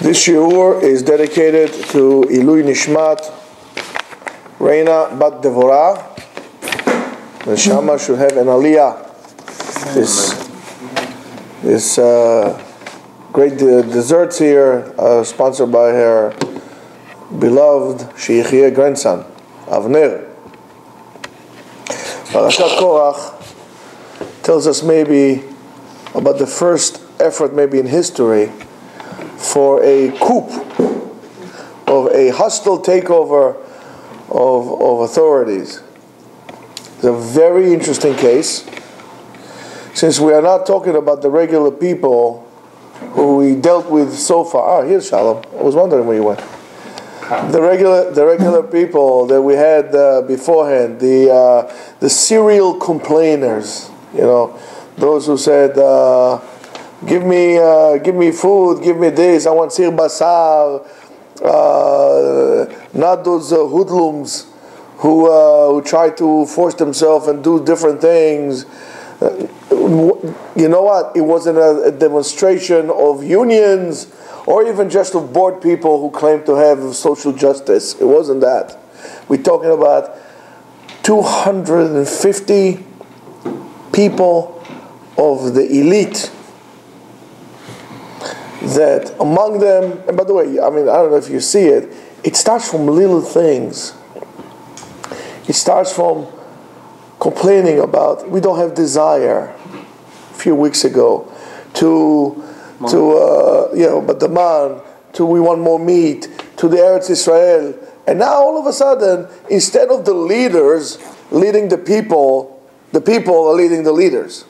This shiur is dedicated to Ilui Nishmat Reina Bat Devorah. The Shama should have an aliyah. This great desserts here, sponsored by her beloved Sheikhia grandson, Avner. Parasha Korach tells us maybe about the first effort, maybe in history, for a coup, of a hostile takeover of authorities. It's a very interesting case, since we are not talking about the regular people who we dealt with so far. Ah, here's Shalom. I was wondering where you went. The regular people that we had beforehand, the serial complainers, those who said, give me food, give me this, I want sir basar, not those hoodlums who try to force themselves and do different things. You know what? It wasn't a demonstration of unions or even just of bored people who claim to have social justice. It wasn't that. We're talking about 250 people of the elite, that among them, and by the way, I don't know if you see it, it starts from little things. It starts from complaining about we don't have desire a few weeks ago, but the man, to we want more meat, to the Eretz Israel, and now all of a sudden, instead of the leaders leading the people are leading the leaders.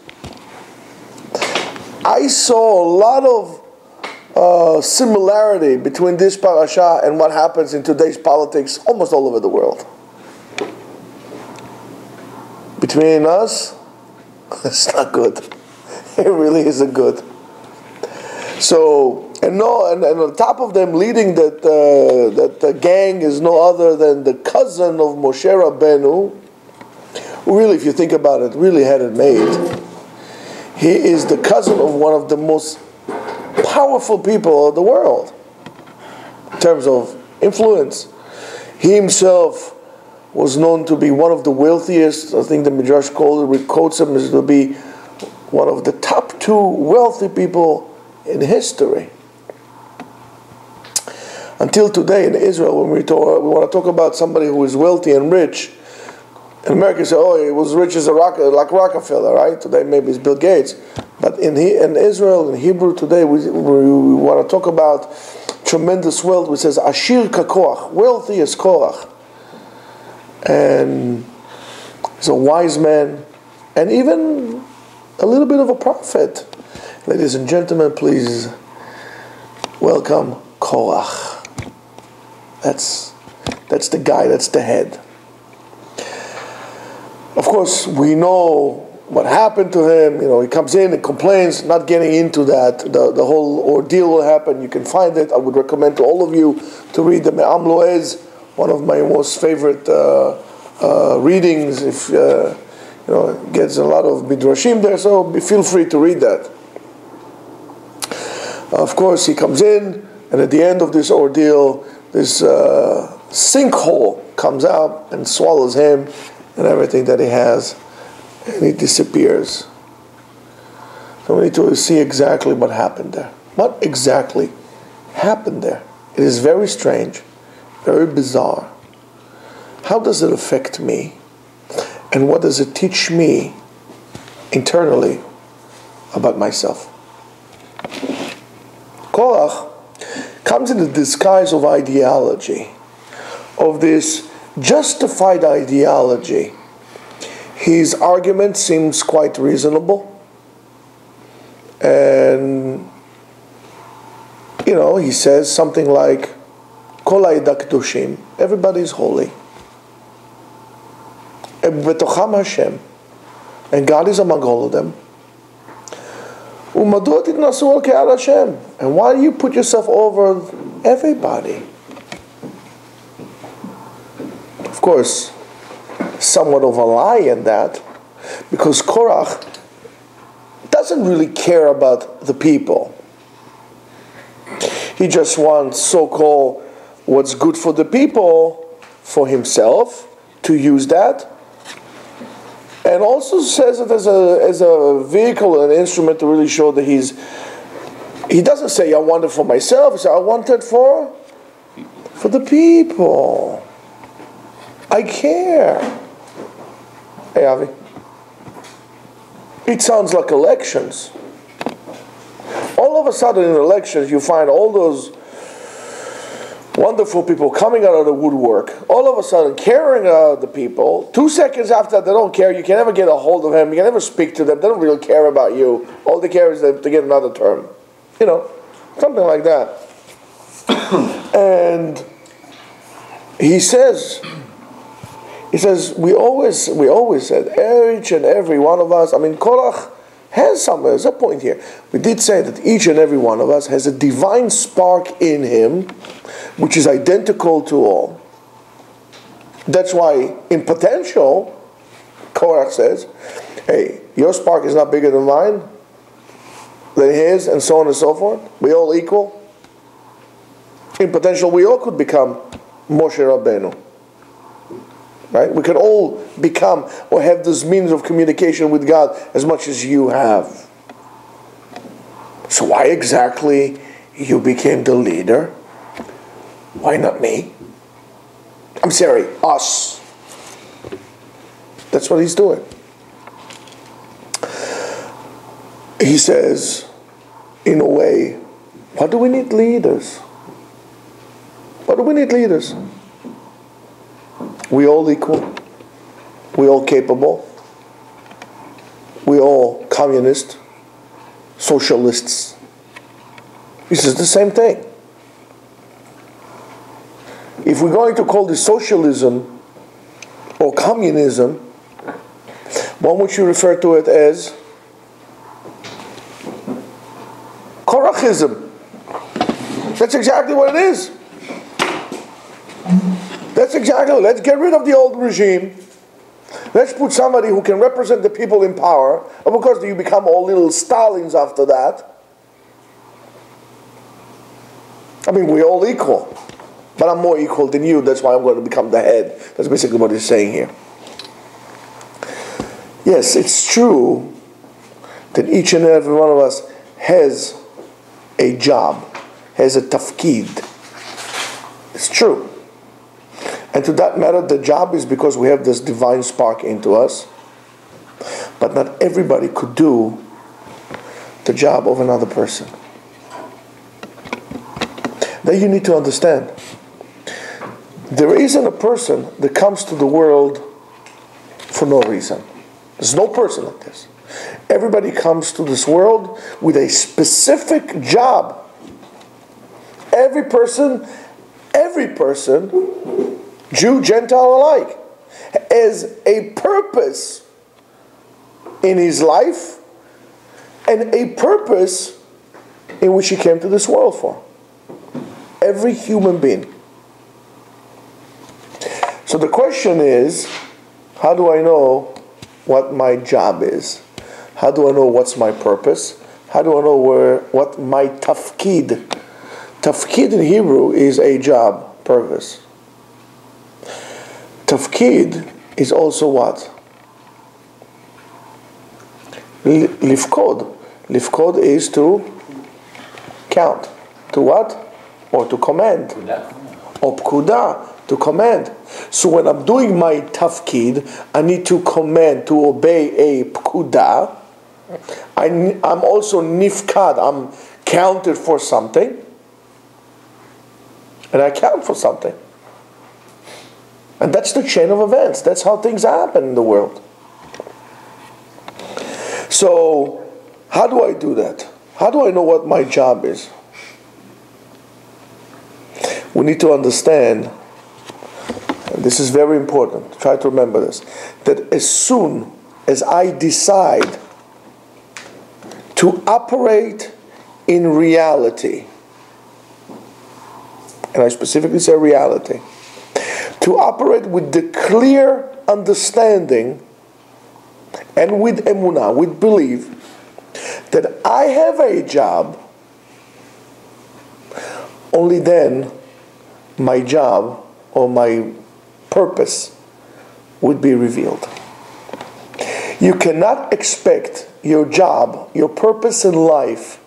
I saw a lot of similarity between this parasha and what happens in today's politics almost all over the world. Between us, it's not good. It really isn't good. So, and on top of them leading that gang is no other than the cousin of Moshe Rabbeinu, who really, if you think about it, really had it made. He is the cousin of one of the most powerful people of the world in terms of influence. He himself was known to be one of the wealthiest. I think the Midrash quotes him as to be one of the top 2 wealthy people in history. Until today in Israel, when we want to talk about somebody who is wealthy and rich, in America say, oh, he was rich as like Rockefeller, right? Today maybe it's Bill Gates. But in Israel, in Hebrew today, we want to talk about tremendous wealth, which says Ashir ka Korach, wealthy as Korach. And he's a wise man, and even a little bit of a prophet. Ladies and gentlemen, please welcome Korach. That's the guy, that's the head. Of course, we know what happened to him. He comes in and complains, not getting into that. The whole ordeal will happen. You can find it. I would recommend to all of you to read the Me'am Loez, one of my most favorite readings. If it gets a lot of midrashim there, so feel free to read that. Of course, he comes in, and at the end of this ordeal, this sinkhole comes out and swallows him and everything that he has, and he disappears. So we need to see exactly what happened there. What exactly happened there? It is very strange, very bizarre. How does it affect me? And what does it teach me internally about myself? Korach comes in the disguise of ideology, of this justified ideology. His argument seems quite reasonable, and he says something like Kol ha'edah kedushim, everybody is holy, Betocham Hashem, and God is among all of them. Umadua titnasu al ke'al Hashem, and why do you put yourself over everybody? Of course, somewhat of a lie in that, because Korach doesn't really care about the people. He just wants so-called what's good for the people, for himself, to use that. And also says it as a vehicle, an instrument to really show that he doesn't say, I want it for myself. He says, I want it for the people. I care. Hey, Avi. It sounds like elections. All of a sudden in elections you find all those wonderful people coming out of the woodwork, all of a sudden caring about the people. 2 seconds after that, they don't care. You can never get a hold of them. You can never speak to them. They don't really care about you. All they care is to get another term. You know, something like that. And he says, we always said, each and every one of us, I mean, Korach has there's a point here. We did say that each and every one of us has a divine spark in him, which is identical to all. That's why, in potential, Korach says, hey, your spark is not bigger than mine, than his, and so on and so forth. We all equal. In potential, we all could become Moshe Rabbeinu. Right? We can all become or have this means of communication with God as much as you have. So why exactly you became the leader? Why not me? I'm sorry, us. That's what he's doing. He says, in a way, why do we need leaders? Why do we need leaders? We all equal. We all capable. We all communist, socialists. He says the same thing. If we're going to call this socialism or communism, why won't you refer to it as Korachism? That's exactly what it is. That's exactly, let's get rid of the old regime. Let's put somebody who can represent the people in power. And of course, you become all little Stalins after that. I mean, we're all equal. But I'm more equal than you, that's why I'm going to become the head. That's basically what he's saying here. Yes, it's true that each and every one of us has a job, has a tafkid. It's true. And to that matter, the job is because we have this divine spark into us. But not everybody could do the job of another person. Then you need to understand, there isn't a person that comes to the world for no reason. There's no person like this. Everybody comes to this world with a specific job. Every person, Jew, Gentile alike, has a purpose in his life and a purpose in which he came to this world for. Every human being. So the question is, how do I know what my job is? How do I know what's my purpose? How do I know what my tafkid? Tafkid in Hebrew is a job, purpose. Tafkid is also what? Lifkod. Lifkod is to count. To what? Or to command. Or pkuda, to command. So when I'm doing my tafkid, I need to command, to obey a pkuda. I'm also nifkad, I'm counted for something. And I count for something. And that's the chain of events. That's how things happen in the world. So, how do I do that? How do I know what my job is? We need to understand, and this is very important, try to remember this, that as soon as I decide to operate in reality, and I specifically say reality, to operate with the clear understanding and with emunah, with belief, that I have a job, only then my job or my purpose would be revealed. You cannot expect your job, your purpose in life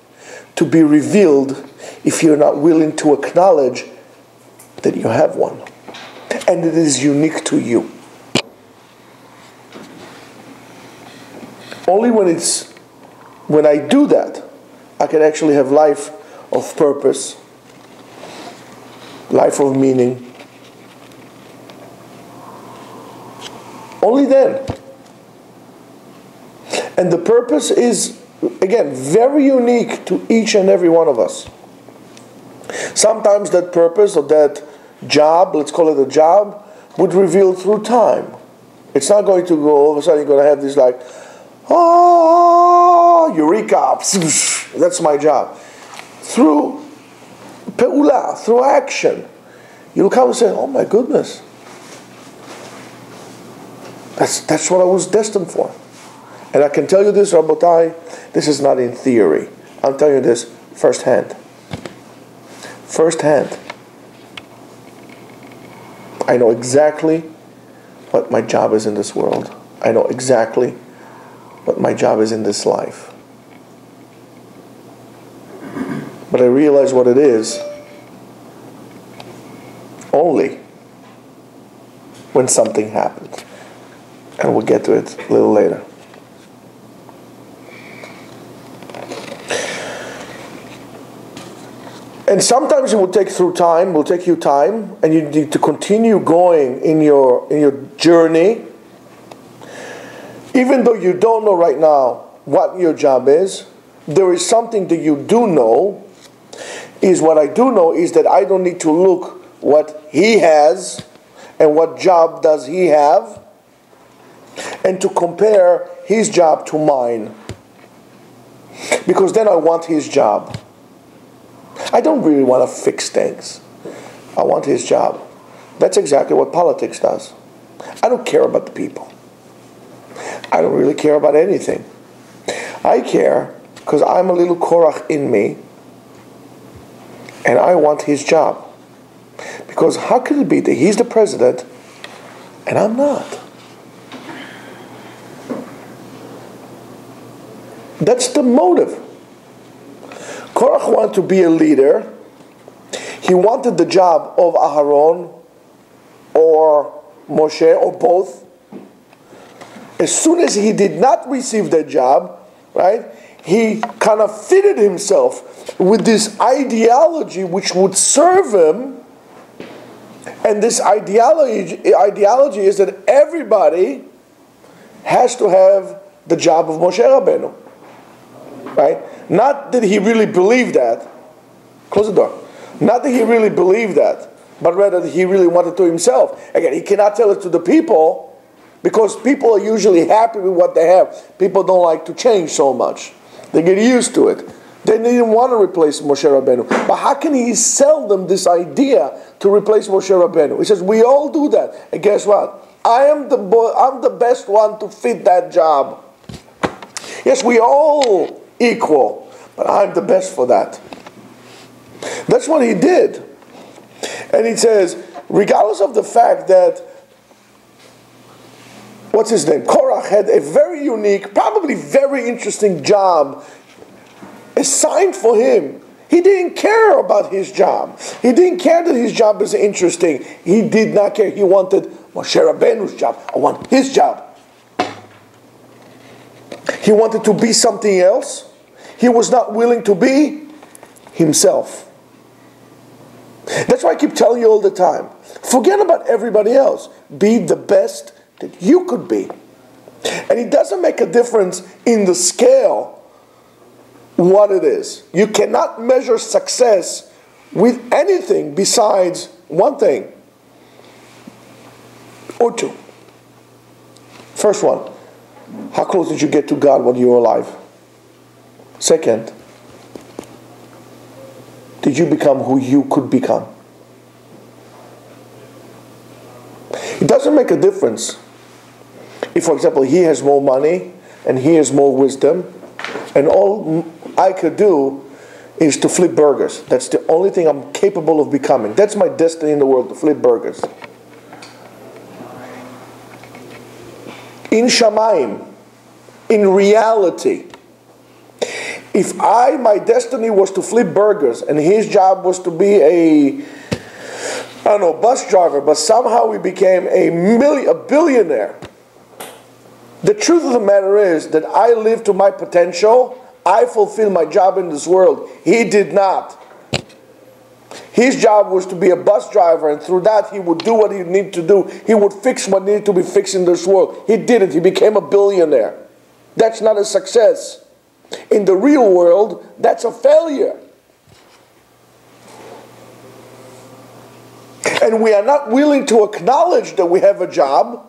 to be revealed if you're not willing to acknowledge that you have one and it is unique to you. Only when I do that, I can actually have life of purpose, life of meaning. Only then. And the purpose is, again, very unique to each and every one of us. Sometimes that purpose or that job, let's call it a job, would reveal through time. It's not going to go, all of a sudden you're going to have this like, oh, eureka, that's my job. Through pe'ula, through action, you'll come and say, oh my goodness, that's what I was destined for. And I can tell you this, Rabotai, this is not in theory. I'm telling you this firsthand. Firsthand. I know exactly what my job is in this world. I know exactly what my job is in this life. But I realize what it is only when something happens. And we'll get to it a little later. And sometimes it will take you time, and you need to continue going in your journey. Even though you don't know right now what your job is, there is something that you do know. What I do know is that I don't need to look what he has and what job does he have, and to compare his job to mine. Because then I want his job. I don't really want to fix things. I want his job. That's exactly what politics does. I don't care about the people. I don't really care about anything. I care because I'm a little Korach in me, and I want his job. Because how could it be that he's the president and I'm not? That's the motive. Korach wanted to be a leader. He wanted the job of Aharon or Moshe or both. As soon as he did not receive that job, right, he kind of fitted himself with this ideology which would serve him. And this ideology is that everybody has to have the job of Moshe Rabbeinu. Right? Not that he really believed that. Close the door. Not that he really believed that, but rather that he really wanted to himself. Again, he cannot tell it to the people because people are usually happy with what they have. People don't like to change so much. They get used to it. They didn't want to replace Moshe Rabbeinu. But how can he sell them this idea to replace Moshe Rabbeinu? He says, we all do that. And guess what? I'm the best one to fit that job. Yes, we all equal, but I'm the best for that. That's what he did. And he says, regardless of the fact that, what's his name? Korach had a very unique, probably very interesting job assigned for him. He didn't care about his job. He didn't care that his job is interesting. He did not care. He wanted Moshe Rabbeinu's job. I want his job. He wanted to be something else. He was not willing to be himself. That's why I keep telling you all the time. Forget about everybody else. Be the best that you could be. And it doesn't make a difference in the scale what it is. You cannot measure success with anything besides one thing or two. First one, how close did you get to God when you were alive? Second, did you become who you could become? It doesn't make a difference if, for example, he has more money and he has more wisdom, and all I could do is to flip burgers. That's the only thing I'm capable of becoming. That's my destiny in the world, to flip burgers. In Shamayim, in reality, if my destiny was to flip burgers and his job was to be a bus driver, but somehow he became a billionaire, the truth of the matter is that I live to my potential. I fulfill my job in this world. He did not. His job was to be a bus driver, and through that he would do what he needed to do. He would fix what needed to be fixed in this world. He didn't. He became a billionaire. That's not a success. In the real world, that's a failure. And we are not willing to acknowledge that we have a job,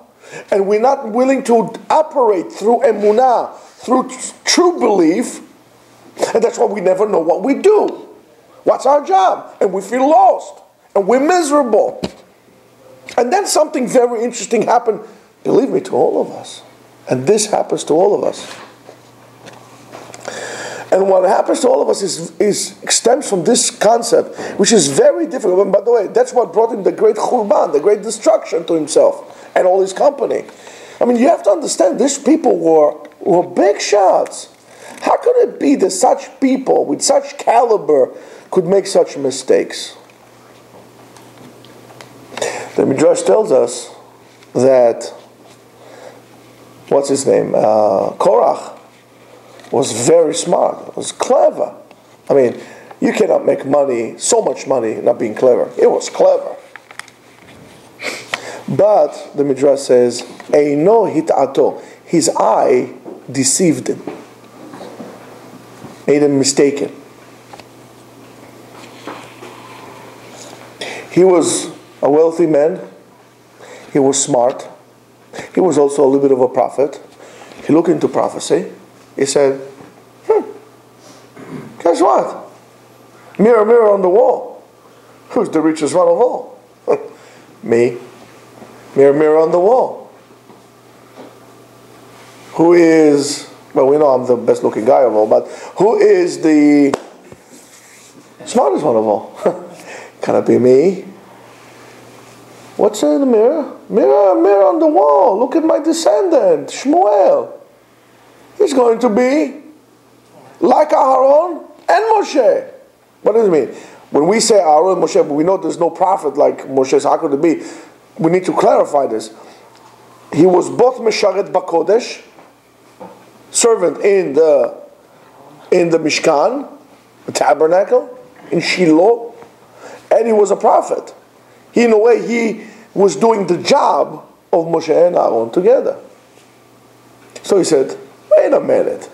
and we're not willing to operate through emunah, through true belief, and that's why we never know what we do. What's our job? And we feel lost, and we're miserable. And then something very interesting happened, believe me, to all of us. And this happens to all of us. And what happens to all of us stems from this concept, which is very difficult. And by the way, that's what brought him the great churban, the great destruction to himself and all his company. I mean, you have to understand, these people were big shots. How could it be that such people with such caliber could make such mistakes? The Midrash tells us that, what's his name? Korach was very smart, was clever. I mean, you cannot make money, so much money, not being clever. It was clever. But the Midrash says, Eino hit'ato, his eye deceived him, made him mistaken. He was a wealthy man. He was smart. He was also a little bit of a prophet. He looked into prophecy. He said, guess what? Mirror, mirror on the wall. Who's the richest one of all? Me. Mirror, mirror on the wall. Who is, well, we know I'm the best looking guy of all, but who is the smartest one of all? Can it be me? What's in the mirror? Mirror, mirror on the wall. Look at my descendant, Shmuel. He's going to be like Aaron and Moshe. What does it mean? When we say Aaron and Moshe, but we know there's no prophet like Moshe, so how could it be? We need to clarify this. He was both Mesharet Bakodesh, servant in the Mishkan, the tabernacle, in Shiloh, and he was a prophet. In a way, he was doing the job of Moshe and Aaron together. So he said, wait a minute,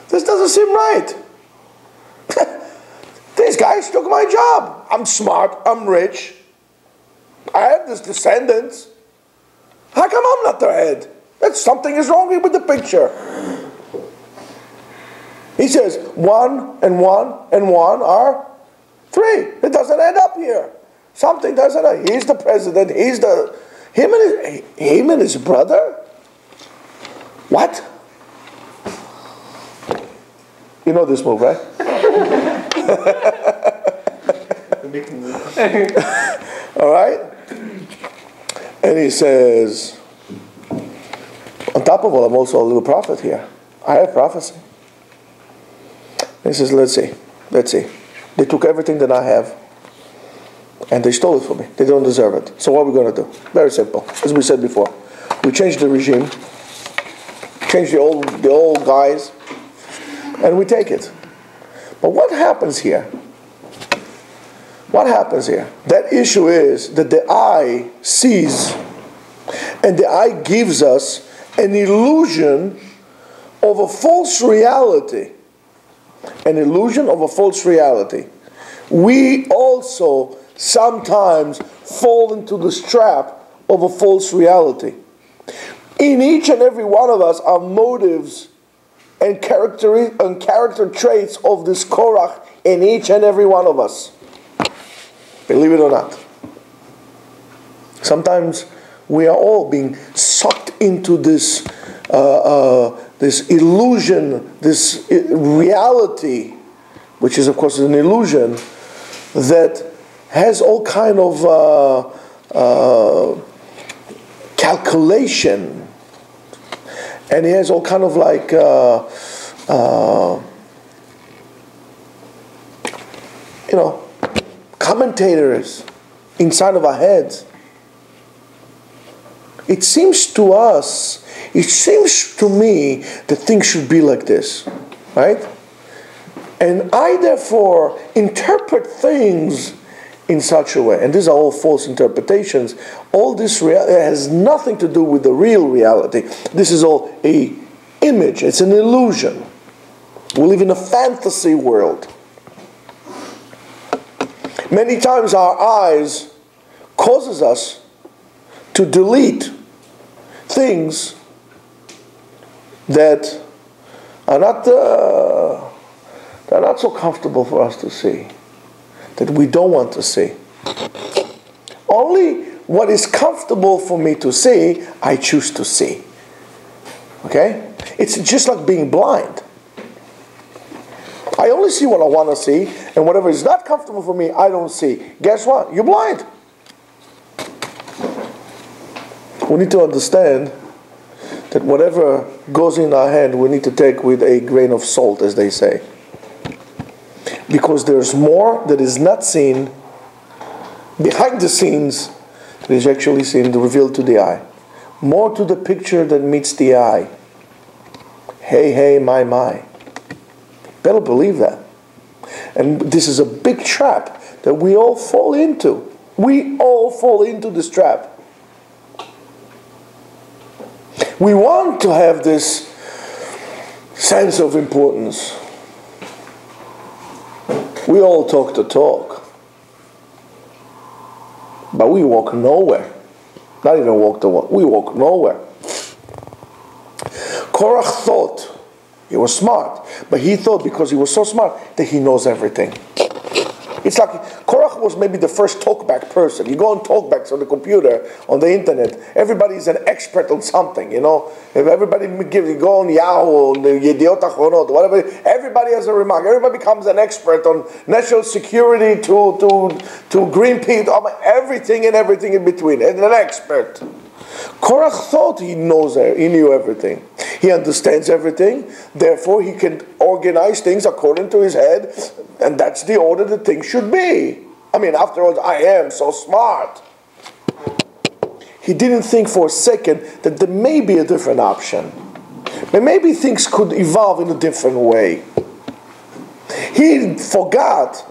this doesn't seem right. These guys took my job. I'm smart, I'm rich, I have this descendants. How come I'm not the head? Something is wrong with the picture. He says, 1 and 1 and 1 are 3. It doesn't add up here. Something doesn't add up. He's the president, him and his brother? What? You know this move, right? All right? And he says, on top of all, I'm also a little prophet here. I have prophecy. And he says, let's see. They took everything that I have and they stole it from me. They don't deserve it. So what are we going to do? Very simple. As we said before, we change the regime, change the old guys, and we take it. But what happens here? What happens here? That issue is that the eye sees, and the eye gives us an illusion of a false reality. An illusion of a false reality. We also sometimes fall into this trap of a false reality. In each and every one of us are motives and character traits of this Korach in each and every one of us. Believe it or not. Sometimes we are all being sucked into this this illusion, this reality which is of course an illusion, that has all kind of calculation, and it has all kind of like commentators inside of our heads. It seems to us, it seems to me that things should be like this, right? And I therefore interpret things in such a way. And these are all false interpretations. All this has nothing to do with the real reality. This is all an image. It's an illusion. We live in a fantasy world. Many times our eyes causes us to delete things that are not so comfortable for us to see, that we don't want to see. Only what is comfortable for me to see, I choose to see. Okay? It's just like being blind. I only see what I want to see, and whatever is not comfortable for me, I don't see. Guess what? You're blind. We need to understand that whatever goes in our hand, we need to take with a grain of salt, as they say. Because there's more that is not seen behind the scenes that is actually seen, revealed to the eye. More to the picture than meets the eye. Hey, hey, my. Better believe that. And this is a big trap that we all fall into. We all fall into this trap. We want to have this sense of importance. We all talk the talk, but we walk nowhere. Not even walk the walk. We walk nowhere. Korach thought he was smart, but he thought because he was so smart that he knows everything. It's like Korach was maybe the first talkback person. You go on talkbacks on the computer, on the internet. Everybody's an expert on something, you know. If everybody you go on Yahoo, on the Yediot Achronot, whatever. Everybody has a remark. Everybody becomes an expert on national security to Greenpeace, everything and everything in between, and an expert. Korach thought he knew everything. He understands everything, therefore he can organize things according to his head, and that's the order that things should be. I mean, after all, I am so smart. He didn't think for a second that there may be a different option. But maybe things could evolve in a different way. He forgot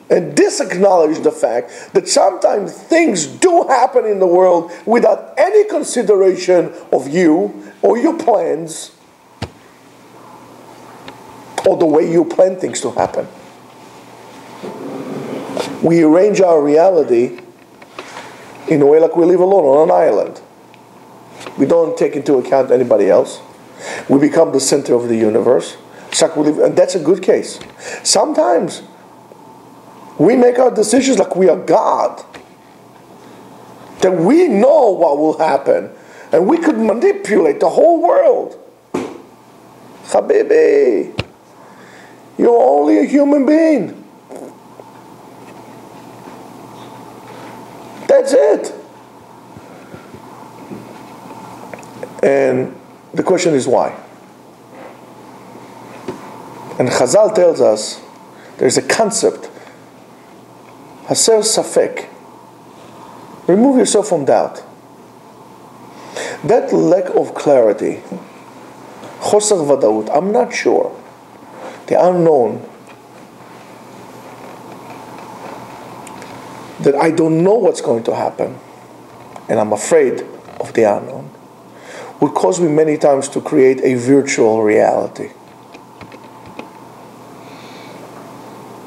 and disacknowledged the fact that sometimes things do happen in the world without any consideration of you or your plans or the way you plan things to happen. We arrange our reality in a way like we live alone on an island. We don't take into account anybody else. We become the center of the universe. And that's a good case. Sometimes we make our decisions like we are God. That we know what will happen. And we could manipulate the whole world. Habibi, you're only a human being. That's it. And the question is why? And Chazal tells us there's a concept, Haser Safek. Remove yourself from doubt. That lack of clarity, Choser Vadaut, I'm not sure, the unknown, that I don't know what's going to happen, and I'm afraid of the unknown, would cause me many times to create a virtual reality.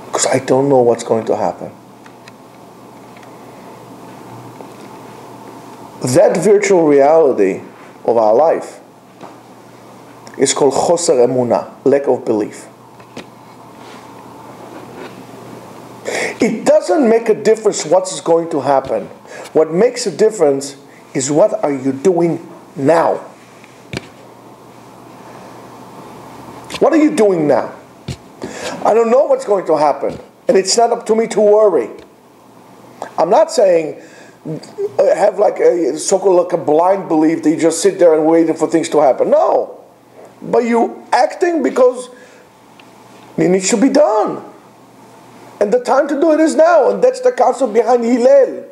Because I don't know what's going to happen. That virtual reality of our life is called Choser Emunah, lack of belief. It doesn't make a difference what's going to happen. What makes a difference is what are you doing now? What are you doing now? I don't know what's going to happen. And it's not up to me to worry. I'm not saying have like a so-called like a blind belief that you just sit there and waiting for things to happen. No. But you acting because it needs to be done. And the time to do it is now. And that's the concept behind Hillel.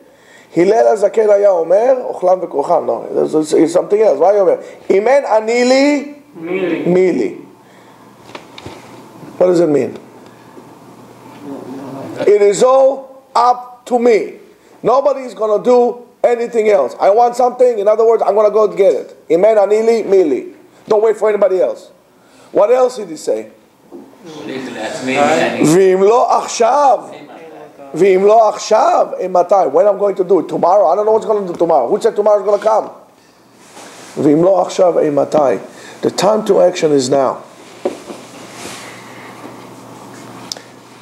Hillel HaZaken haya omer, ochlam v'kocham. No, it's something else. Why omer? Imen anili mili. What does it mean? It is all up to me. Nobody is going to do anything else. I want something, in other words, I'm going to go get it. Imen anili mili. Don't wait for anybody else. What else did he say? V'im lo achshav. V'im lo achshav. Imatai. When I'm going to do it? Tomorrow? I don't know what's going to do tomorrow. Who said tomorrow is going to come? V'im lo achshav. Imatai. The time to action is now.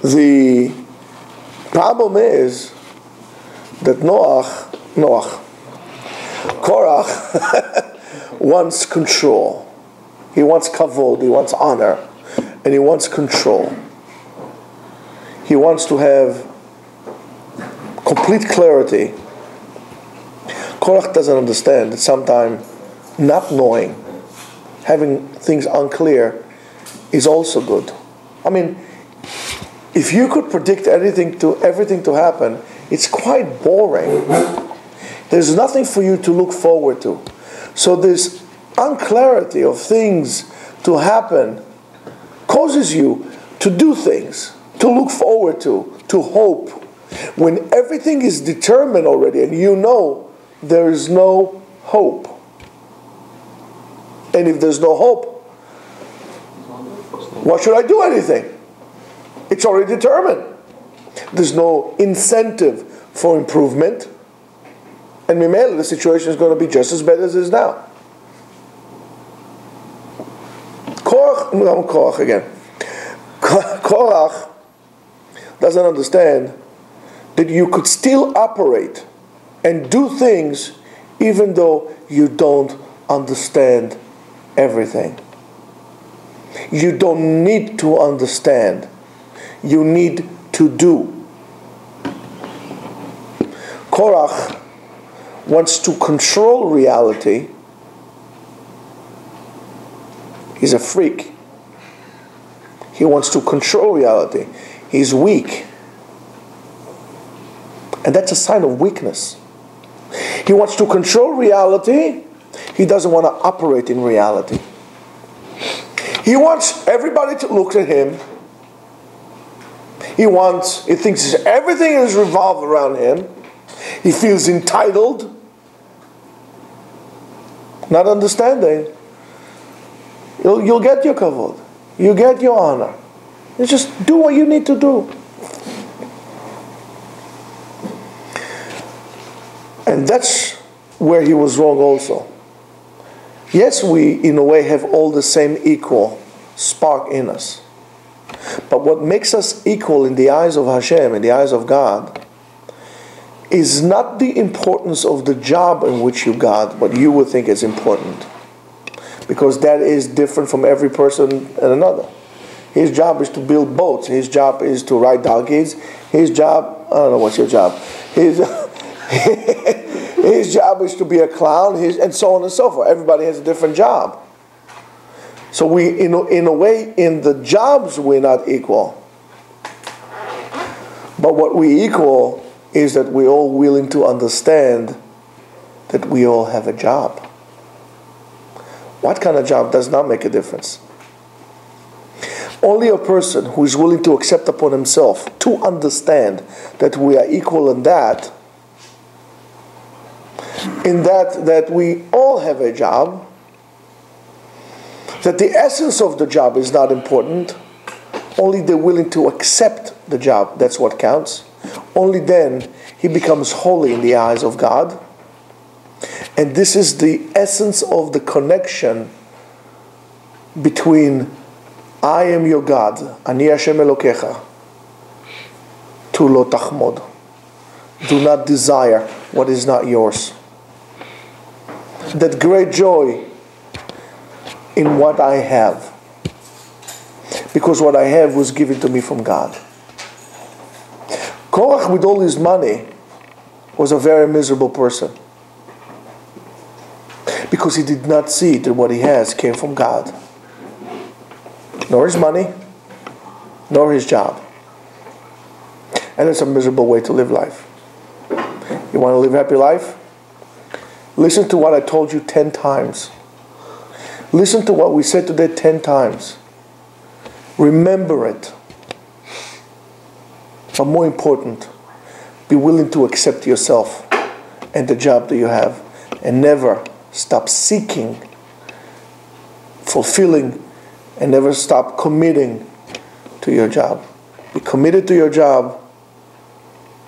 The problem is that Korach wants control. He wants kavod, he wants honor, and he wants control. He wants to have complete clarity. Korach doesn't understand that sometimes not knowing, having things unclear, is also good. I mean, if you could predict everything to happen, it's quite boring. There's nothing for you to look forward to. So this unclarity of things to happen causes you to do things, to look forward to hope. When everything is determined already and you know there is no hope. And if there's no hope, why should I do anything? It's already determined. There's no incentive for improvement. And Mimele, the situation is going to be just as bad as it is now. Korach again. Korach doesn't understand that you could still operate and do things even though you don't understand everything. You don't need to understand. You need to do. Korach wants to control reality. He's a freak. He wants to control reality. He's weak. And that's a sign of weakness. He wants to control reality. He doesn't want to operate in reality. He wants everybody to look at him. He thinks everything is revolved around him. He feels entitled. Not understanding. You'll get your kavod. You get your honor. You just do what you need to do. And that's where he was wrong also. Yes, we in a way have all the same equal spark in us. But what makes us equal in the eyes of Hashem, in the eyes of God, is not the importance of the job in which you got, what you would think is important. Because that is different from every person and another. His job is to build boats. His job is to ride donkeys. His job, I don't know what's your job. His job is to be a clown, and so on and so forth. Everybody has a different job. So we, in a way, in the jobs we're not equal. But what we equal is that we're all willing to understand that we all have a job. What kind of job does not make a difference? Only a person who is willing to accept upon himself to understand that we are equal in that we all have a job, that the essence of the job is not important, only they're willing to accept the job, that's what counts. Only then he becomes holy in the eyes of God. And this is the essence of the connection between I am your God, Ani Hashem Elokecha, to lo tachmod. Do not desire what is not yours. That great joy in what I have. because what I have was given to me from God. Korach, with all his money, was a very miserable person, because he did not see that what he has came from God. Nor his money, nor his job. And it's a miserable way to live life. You want to live a happy life? Listen to what I told you 10 times. Listen to what we said today 10 times. Remember it. But more important, be willing to accept yourself and the job that you have, and never stop seeking, fulfilling, and never stop committing to your job. Be committed to your job,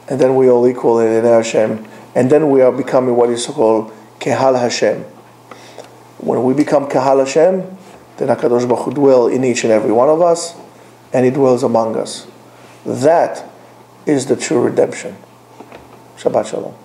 and then we all equal in Hashem, and then we are becoming what is called Kehal Hashem. When we become Kehal Hashem, then HaKadosh Baruch Hu dwells in each and every one of us, and He dwells among us. That is the true redemption. Shabbat Shalom.